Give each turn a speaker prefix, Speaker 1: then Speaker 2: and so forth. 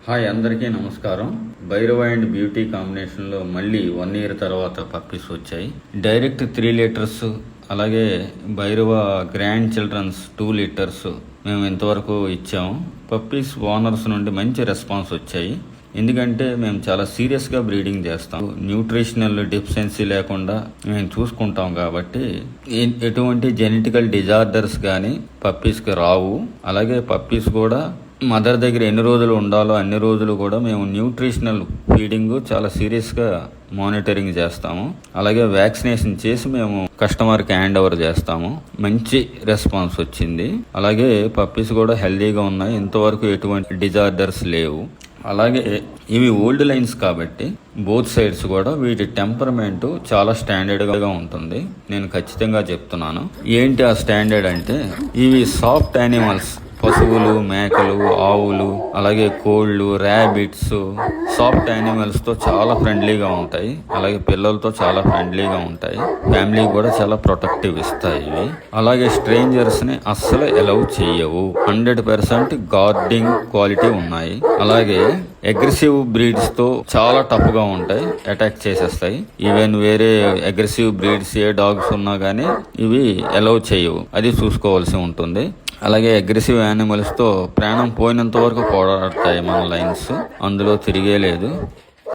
Speaker 1: Hi, అందరికీ నమస్కారం. Bhairava and beauty కాంబినేషన్లో మళ్ళీ 1 year తర్వాత పప్పీస్ వచ్చాయి. డైరెక్ట్ 3 liters, అలాగే భైరవ గ్రాండ్ చిల్డ్రన్స్ 2 liters మేము ఇంతవరకు ఇచ్చాము. పప్పీస్ ఓనర్స్ నుండి మంచి రెస్పాన్స్ వచ్చాయి. ఎందుకంటే మేము చాలా సీరియస్గా బ్రీడింగ్ చేస్తాం. న్యూట్రిషనల్ డెఫిషియన్సీ లేకుండా మేము చూసుకుంటాం కాబట్టి ఎటువంటి జెనెటికల్ డిజార్డర్స్ కానీ పప్పీస్కి రావు. అలాగే పప్పీస్ కూడా మదర్ దగ్గర ఎన్ని రోజులు ఉండాలో అన్ని రోజులు కూడా మేము న్యూట్రిషనల్ ఫీడింగ్ చాలా సీరియస్గా మానిటరింగ్ చేస్తాము. అలాగే వ్యాక్సినేషన్ చేసి మేము కస్టమర్కి హ్యాండ్ ఓవర్ చేస్తాము. మంచి రెస్పాన్స్ వచ్చింది. అలాగే పప్పీస్ కూడా హెల్దీగా ఉన్నాయి. ఇంతవరకు ఎటువంటి డిజార్డర్స్ లేవు. అలాగే ఇవి ఓల్డ్ లైన్స్ కాబట్టి బోత్ సైడ్స్ కూడా వీటి టెంపర్మెంట్ చాలా స్టాండర్డ్గా ఉంటుంది. నేను ఖచ్చితంగా చెప్తున్నాను. ఏంటి ఆ స్టాండర్డ్ అంటే, ఇవి సాఫ్ట్ యానిమల్స్, పశువులు, మేకలు, ఆవులు, అలాగే కోళ్ళు, ర్యాబిట్స్ సాఫ్ట్ యానిమల్స్తో చాలా ఫ్రెండ్లీగా ఉంటాయి. అలాగే పిల్లలతో చాలా ఫ్రెండ్లీగా ఉంటాయి. ఫ్యామిలీకి కూడా చాలా ప్రొటెక్టివ్ ఇస్తాయి ఇవి. అలాగే స్ట్రేంజర్స్ని అస్సలు అలౌ చేయవు. 100% గార్డింగ్ క్వాలిటీ ఉన్నాయి. అలాగే అగ్రెసివ్ బ్రీడ్స్తో చాలా టఫ్గా ఉంటాయి, అటాక్ చేసేస్తాయి. ఈవెన్ వేరే అగ్రెసివ్ బ్రీడ్స్ ఏ డాగ్స్ ఉన్నా కానీ ఇవి అలౌ చేయవు. అది చూసుకోవాల్సి ఉంటుంది. అలాగే అగ్రెసివ్ యానిమల్స్తో ప్రాణం పోయినంత వరకు పోరాడతాయి మన లైన్స్. అందులో తిరిగే లేదు.